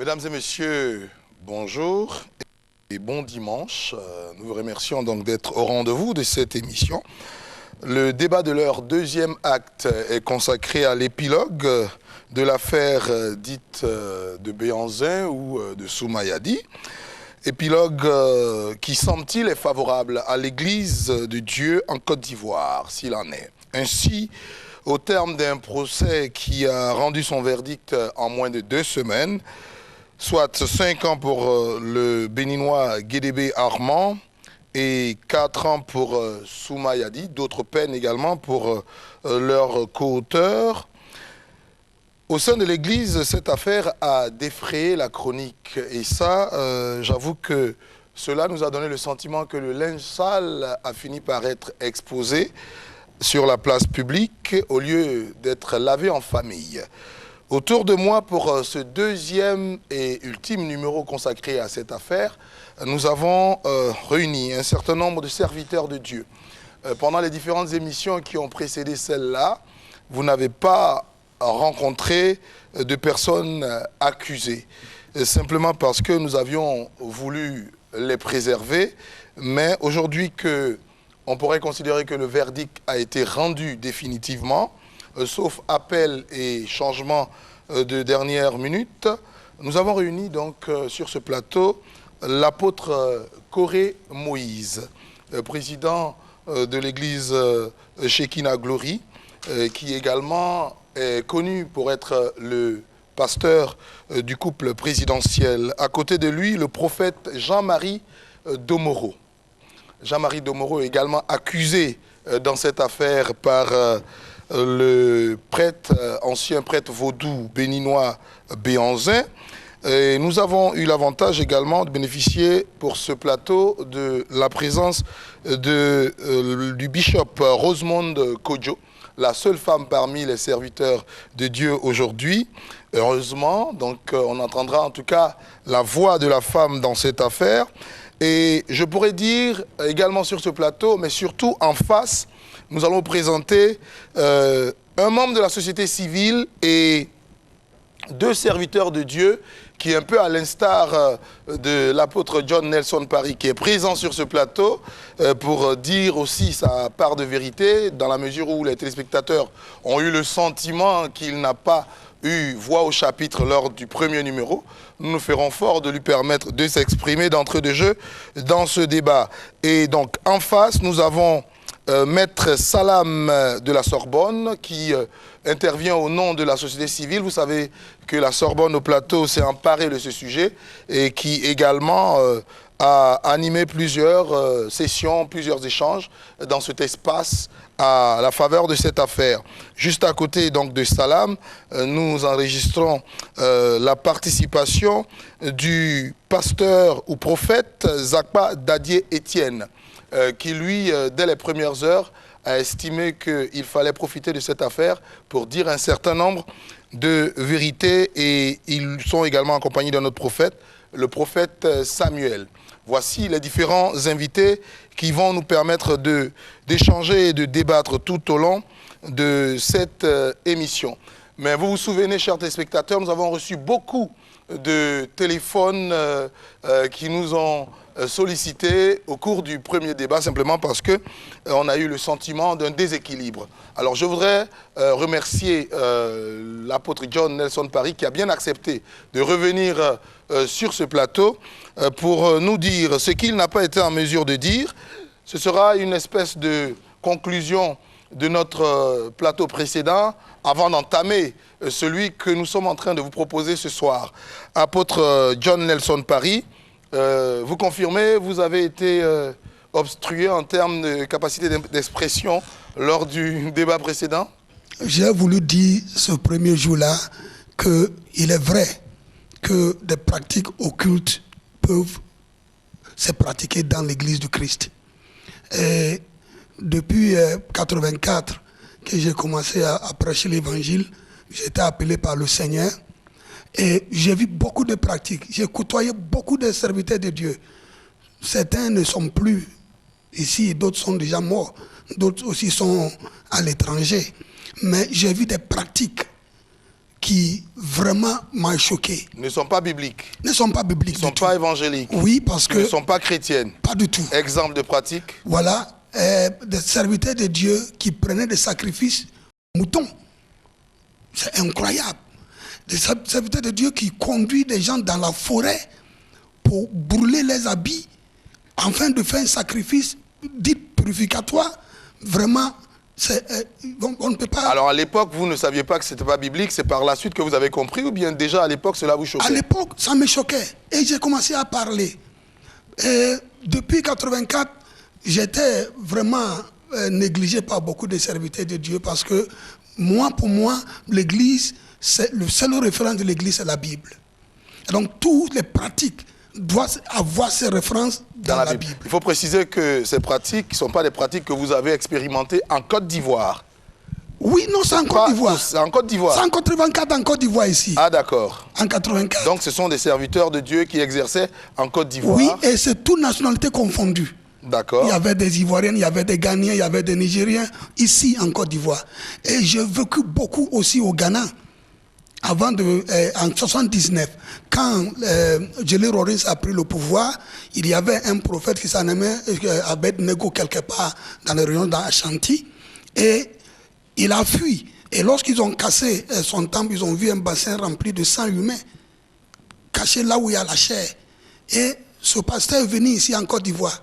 Mesdames et messieurs, bonjour et bon dimanche. Nous vous remercions donc d'être au rendez-vous de cette émission. Le débat de leur deuxième acte est consacré à l'épilogue de l'affaire dite de Béhanzin ou de Soumaïadi. Épilogue qui, semble-t-il, est favorable à l'Église de Dieu en Côte d'Ivoire, s'il en est. Ainsi, au terme d'un procès qui a rendu son verdict en moins de 2 semaines, soit 5 ans pour le béninois Guédébé Armand et 4 ans pour Soumaïadi, d'autres peines également pour leur co-auteur. Au sein de l'Église, cette affaire a défrayé la chronique. Et ça, j'avoue que cela nous a donné le sentiment que le linge sale a fini par être exposé sur la place publique au lieu d'être lavé en famille. Autour de moi, pour ce deuxième et ultime numéro consacré à cette affaire, nous avons réuni un certain nombre de serviteurs de Dieu. Pendant les différentes émissions qui ont précédé celle-là, vous n'avez pas rencontré de personnes accusées, simplement parce que nous avions voulu les préserver, mais aujourd'hui on pourrait considérer que le verdict a été rendu définitivement, sauf appel et changement de dernière minute, nous avons réuni donc sur ce plateau l'apôtre Coré Moïse, président de l'église Shekinah Glory, qui également est connu pour être le pasteur du couple présidentiel. À côté de lui, le prophète Jean-Marie Domoro. Jean-Marie Domoro est également accusé dans cette affaire par le prêtre, ancien prêtre vaudou béninois Béhanzin. Et nous avons eu l'avantage également de bénéficier pour ce plateau de la présence du bishop Rosemonde Kodjo, la seule femme parmi les serviteurs de Dieu aujourd'hui. Heureusement, donc on entendra en tout cas la voix de la femme dans cette affaire. Et je pourrais dire également sur ce plateau, mais surtout en face, nous allons présenter un membre de la société civile et 2 serviteurs de Dieu qui, un peu à l'instar de l'apôtre John Nelson Paris, qui est présent sur ce plateau pour dire aussi sa part de vérité, dans la mesure où les téléspectateurs ont eu le sentiment qu'il n'a pas eu voix au chapitre lors du premier numéro. Nous nous ferons fort de lui permettre de s'exprimer d'entrée de jeu dans ce débat. Et donc, en face, nous avons Maître Salam de la Sorbonne qui intervient au nom de la société civile. Vous savez que la Sorbonne au plateau s'est emparée de ce sujet et qui également a animé plusieurs sessions, plusieurs échanges dans cet espace à la faveur de cette affaire. Juste à côté donc de Salam, nous enregistrons la participation du pasteur ou prophète Zakpa Dadier Étienne, qui lui, dès les premières heures, a estimé qu'il fallait profiter de cette affaire pour dire un certain nombre de vérités, et ils sont également accompagnés d'un autre prophète, le prophète Samuel. Voici les différents invités qui vont nous permettre d'échanger et de débattre tout au long de cette émission. Mais vous vous souvenez, chers téléspectateurs, nous avons reçu beaucoup de téléphones qui nous ont sollicité au cours du premier débat, simplement parce qu'on a eu le sentiment d'un déséquilibre. Alors je voudrais remercier l'apôtre John Nelson Paris qui a bien accepté de revenir sur ce plateau pour nous dire ce qu'il n'a pas été en mesure de dire. Ce sera une espèce de conclusion de notre plateau précédent avant d'entamer celui que nous sommes en train de vous proposer ce soir. Apôtre John Nelson Paris, vous confirmez, vous avez été obstrué en termes de capacité d'expression lors du débat précédent? J'ai voulu dire ce premier jour-là qu'il est vrai que des pratiques occultes peuvent se pratiquer dans l'Église du Christ. Et depuis 1984 que j'ai commencé à prêcher l'Évangile, j'ai été appelé par le Seigneur et j'ai vu beaucoup de pratiques. J'ai côtoyé beaucoup de serviteurs de Dieu. Certains ne sont plus ici, d'autres sont déjà morts, d'autres aussi sont à l'étranger. Mais j'ai vu des pratiques qui vraiment m'a choqué. Ne sont pas bibliques. Ne sont pas bibliques. Ne sont pas évangéliques. Oui, parce que... Ne sont pas chrétiennes. Pas du tout. Exemple de pratique. Voilà, des serviteurs de Dieu qui prenaient des sacrifices moutons. C'est incroyable. Des serviteurs de Dieu qui conduisent des gens dans la forêt pour brûler les habits afin de faire un sacrifice dit purificatoire. Vraiment, on ne peut pas... Alors à l'époque, vous ne saviez pas que ce n'était pas biblique, c'est par la suite que vous avez compris, ou bien déjà à l'époque, cela vous choquait? À l'époque, ça me choquait. Et j'ai commencé à parler. Et depuis 1984, j'étais vraiment négligé par beaucoup de serviteurs de Dieu parce que pour moi, l'Église, le seul référent de l'Église, c'est la Bible. Et donc, toutes les pratiques doivent avoir ces références dans la Bible. Il faut préciser que ces pratiques ne sont pas des pratiques que vous avez expérimentées en Côte d'Ivoire. Oui, non, c'est en Côte d'Ivoire. C'est en Côte d'Ivoire. C'est en 1984 en Côte d'Ivoire ici. Ah d'accord. En 1984. Donc ce sont des serviteurs de Dieu qui exerçaient en Côte d'Ivoire. Oui, et c'est toutes nationalités confondues. D'accord. Il y avait des Ivoiriens, il y avait des Ghanéens, il y avait des Nigériens, ici en Côte d'Ivoire. Et j'ai vécu beaucoup aussi au Ghana. En 1979, quand Jelly Rawlings a pris le pouvoir, il y avait un prophète qui s'en nommait Abednego quelque part dans les régions d'Ashanti. Et il a fui. Et lorsqu'ils ont cassé son temple, ils ont vu un bassin rempli de sang humain, caché là où il y a la chair. Et ce pasteur est venu ici en Côte d'Ivoire.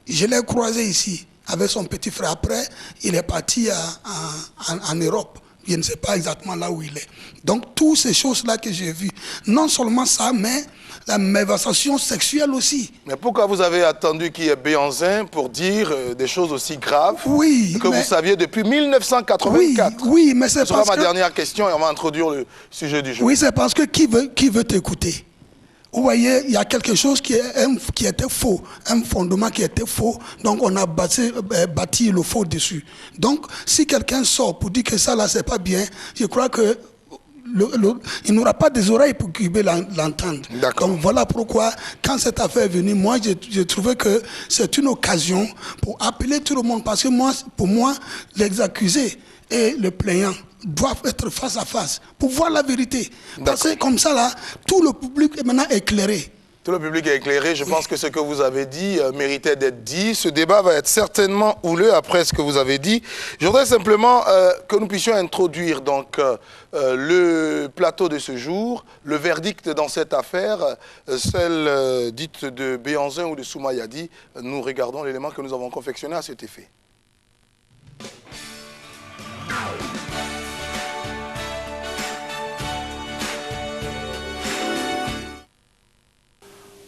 Je l'ai croisé ici avec son petit frère. Après, il est parti en Europe. Je ne sais pas exactement là où il est. Donc, toutes ces choses-là que j'ai vues, non seulement ça, mais la malversation sexuelle aussi. Mais pourquoi vous avez attendu qu'il y ait Béhanzin pour dire des choses aussi graves que vous saviez depuis 1984? Oui, mais c'est parce que... Ce sera ma dernière question et on va introduire le sujet du jour. Oui, c'est parce que qui veut t'écouter? Vous voyez, il y a quelque chose qui était faux, un fondement qui était faux, donc on a bâti le faux dessus. Donc, si quelqu'un sort pour dire que ça là, c'est pas bien, je crois que il n'aura pas des oreilles pour qu'il puisse l'entendre. Donc voilà pourquoi, quand cette affaire est venue, moi, j'ai trouvé que c'est une occasion pour appeler tout le monde, parce que pour moi, les accusés et le plaignant doivent être face à face pour voir la vérité. Parce que comme ça, là, tout le public est maintenant éclairé. Tout le public est éclairé. Je pense que ce que vous avez dit méritait d'être dit. Ce débat va être certainement houleux après ce que vous avez dit. Je voudrais simplement que nous puissions introduire donc le plateau de ce jour, le verdict dans cette affaire, celle dite de Béhanzin ou de Soumayadi. Nous regardons l'élément que nous avons confectionné à cet effet.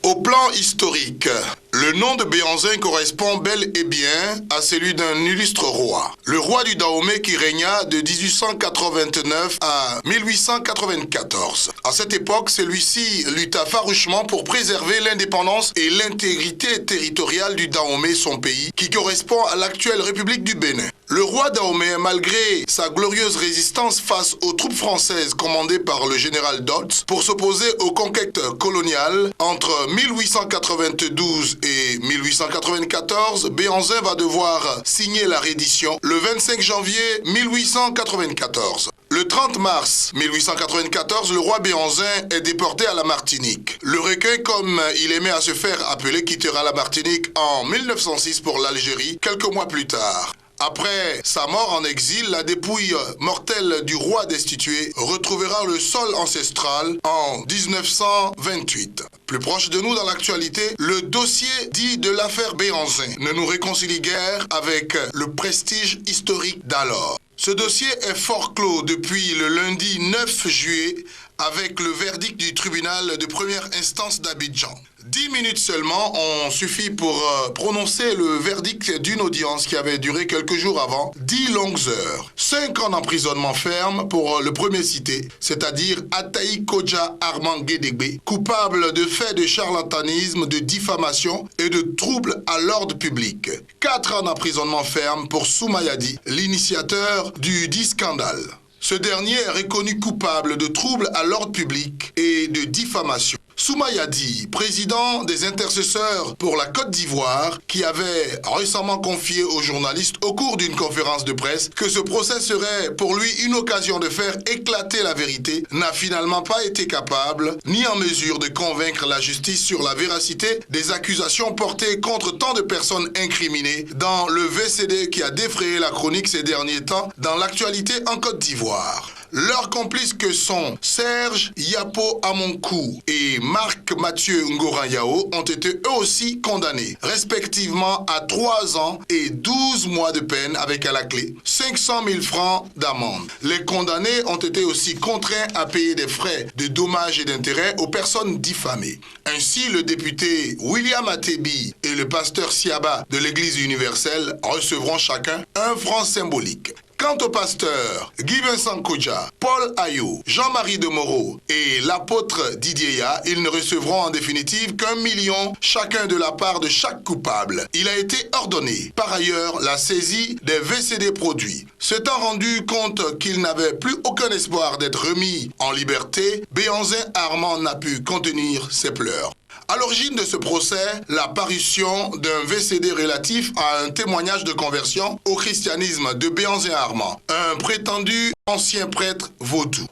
Au plan historique, le nom de Béhanzin correspond bel et bien à celui d'un illustre roi. Le roi du Dahomey qui régna de 1889 à 1894. À cette époque, celui-ci lutta farouchement pour préserver l'indépendance et l'intégrité territoriale du Dahomey, son pays, qui correspond à l'actuelle République du Bénin. Le roi Dahomey, malgré sa glorieuse résistance face aux troupes françaises commandées par le général Dodds pour s'opposer aux conquêtes coloniales, entre 1892 et 1894, Béhanzin va devoir signer la reddition le 25 janvier 1894. Le 30 mars 1894, le roi Béhanzin est déporté à la Martinique. Le requin, comme il aimait à se faire appeler, quittera la Martinique en 1906 pour l'Algérie, quelques mois plus tard. Après sa mort en exil, la dépouille mortelle du roi destitué retrouvera le sol ancestral en 1928. Plus proche de nous dans l'actualité, le dossier dit de l'affaire Béhanzin ne nous réconcilie guère avec le prestige historique d'alors. Ce dossier est fort clos depuis le lundi 9 juillet avec le verdict du tribunal de première instance d'Abidjan. 10 minutes seulement ont suffi pour prononcer le verdict d'une audience qui avait duré quelques jours avant, 10 longues heures. 5 ans d'emprisonnement ferme pour le premier cité, c'est-à-dire Ataï Kodja Armand Guédégbé, coupable de faits de charlatanisme, de diffamation et de troubles à l'ordre public. 4 ans d'emprisonnement ferme pour Soumayadi, l'initiateur du dit scandale. Ce dernier est reconnu coupable de troubles à l'ordre public et de diffamation. Soumayadi, président des intercesseurs pour la Côte d'Ivoire, qui avait récemment confié aux journalistes au cours d'une conférence de presse que ce procès serait pour lui une occasion de faire éclater la vérité, n'a finalement pas été capable ni en mesure de convaincre la justice sur la véracité des accusations portées contre tant de personnes incriminées dans le VCD qui a défrayé la chronique ces derniers temps dans l'actualité en Côte d'Ivoire. Leurs complices que sont Serge Yapo Amonkou et Marc Mathieu Ngoran-Yao ont été eux aussi condamnés, respectivement à 3 ans et 12 mois de peine avec à la clé 500 000 francs d'amende. Les condamnés ont été aussi contraints à payer des frais de dommages et d'intérêts aux personnes diffamées. Ainsi, le député William Atebi et le pasteur Siaba de l'Église universelle recevront chacun 1 franc symbolique. Quant au pasteur Guy Vincent Kodja, Paul Ayou, Jean-Marie de Moreau et l'apôtre Didier Ya, ils ne recevront en définitive qu'1 million chacun de la part de chaque coupable. Il a été ordonné, par ailleurs, la saisie des VCD produits. S'étant rendu compte qu'il n'avait plus aucun espoir d'être remis en liberté, Béhanzin Armand n'a pu contenir ses pleurs. À l'origine de ce procès, la parution d'un VCD relatif à un témoignage de conversion au christianisme de Béhanzin Armand, un prétendu ancien prêtre vaudou.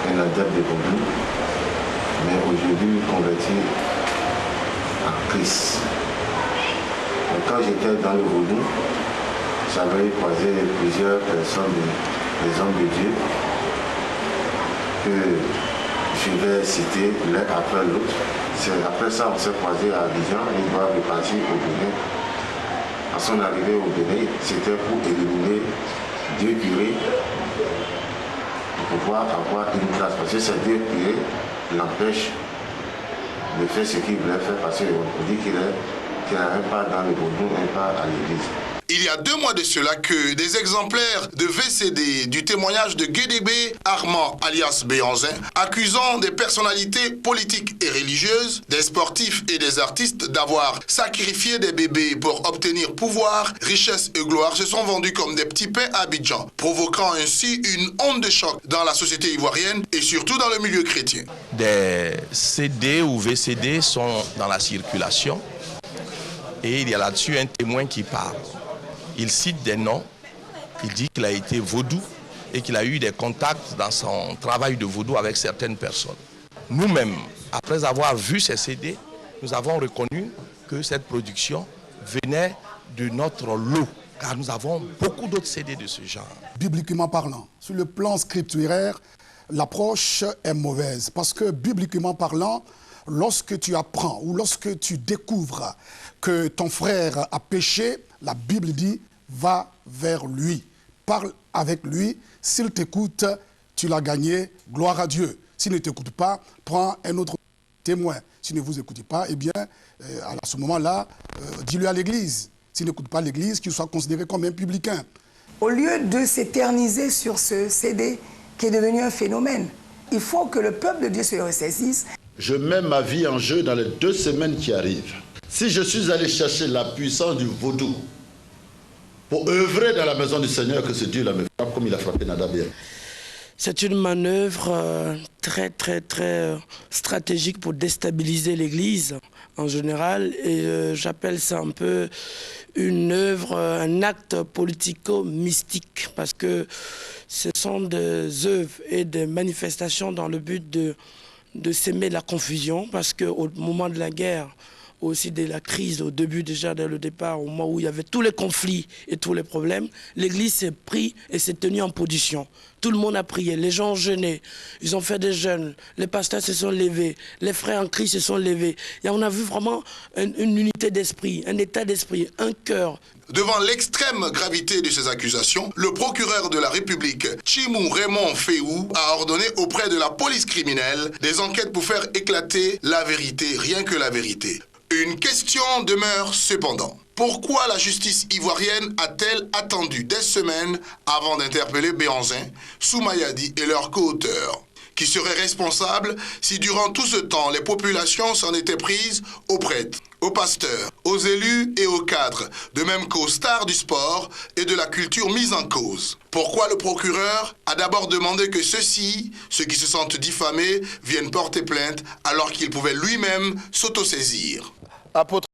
Un adepte de vaudou, mais aujourd'hui converti à Christ. Et quand j'étais dans le vaudou, j'avais croisé plusieurs personnes, des hommes de Dieu, que je vais citer l'un après l'autre. Après ça, on s'est croisé à Abidjan et il va repartir au Bénin. À son arrivée au Bénin, c'était pour éliminer 2 curés pour pouvoir avoir une place. Parce que ces 2 curés l'empêchent de faire ce qu'il voulait faire parce qu'on dit qu'il n'arrive pas dans le vaudou, même pas à l'église. Il y a 2 mois de cela que des exemplaires de VCD du témoignage de Guédébé Armand alias Béhanzin, accusant des personnalités politiques et religieuses, des sportifs et des artistes d'avoir sacrifié des bébés pour obtenir pouvoir, richesse et gloire, se sont vendus comme des petits pains à Abidjan, provoquant ainsi une onde de choc dans la société ivoirienne et surtout dans le milieu chrétien. Des CD ou VCD sont dans la circulation et il y a là-dessus un témoin qui parle. Il cite des noms, il dit qu'il a été vaudou et qu'il a eu des contacts dans son travail de vaudou avec certaines personnes. Nous-mêmes, après avoir vu ces CD, nous avons reconnu que cette production venait de notre lot, car nous avons beaucoup d'autres CD de ce genre. Bibliquement parlant, sur le plan scripturaire, l'approche est mauvaise parce que bibliquement parlant, lorsque tu apprends ou lorsque tu découvres que ton frère a péché, la Bible dit va vers lui, parle avec lui, s'il t'écoute, tu l'as gagné, gloire à Dieu. S'il ne t'écoute pas, prends un autre témoin. S'il ne vous écoute pas, eh bien, à ce moment-là, dis-le à l'Église. S'il n'écoute pas l'Église, qu'il soit considéré comme un publicain. Au lieu de s'éterniser sur ce CD qui est devenu un phénomène, il faut que le peuple de Dieu se ressaisisse. Je mets ma vie en jeu dans les 2 semaines qui arrivent. Si je suis allé chercher la puissance du vaudou pour œuvrer dans la maison du Seigneur, que ce Dieu-là me frappe comme il a frappé Nadab hier. C'est une manœuvre très stratégique pour déstabiliser l'Église en général. Et j'appelle ça un peu une œuvre, un acte politico-mystique. Parce que ce sont des œuvres et des manifestations dans le but de s'aimer la confusion. Parce qu'au moment de la guerre, aussi de la crise, au début déjà, dès le départ, au moment où il y avait tous les conflits et tous les problèmes, l'Église s'est pris et s'est tenue en position. Tout le monde a prié, les gens ont jeûné, ils ont fait des jeûnes, les pasteurs se sont levés, les frères en Christ se sont levés. Et on a vu vraiment une unité d'esprit, un état d'esprit, un cœur. Devant l'extrême gravité de ces accusations, le procureur de la République, Tchimou Raymond Féou, a ordonné auprès de la police criminelle des enquêtes pour faire éclater la vérité, rien que la vérité. Une question demeure cependant. Pourquoi la justice ivoirienne a-t-elle attendu des semaines avant d'interpeller Béhanzin, Soumayadi et leurs co-auteurs? qui serait responsable si durant tout ce temps, les populations s'en étaient prises aux prêtres, aux pasteurs, aux élus et aux cadres, de même qu'aux stars du sport et de la culture mise en cause. Pourquoi le procureur a d'abord demandé que ceux-ci, ceux qui se sentent diffamés, viennent porter plainte alors qu'il pouvait lui-même s'autosaisir. Apôtre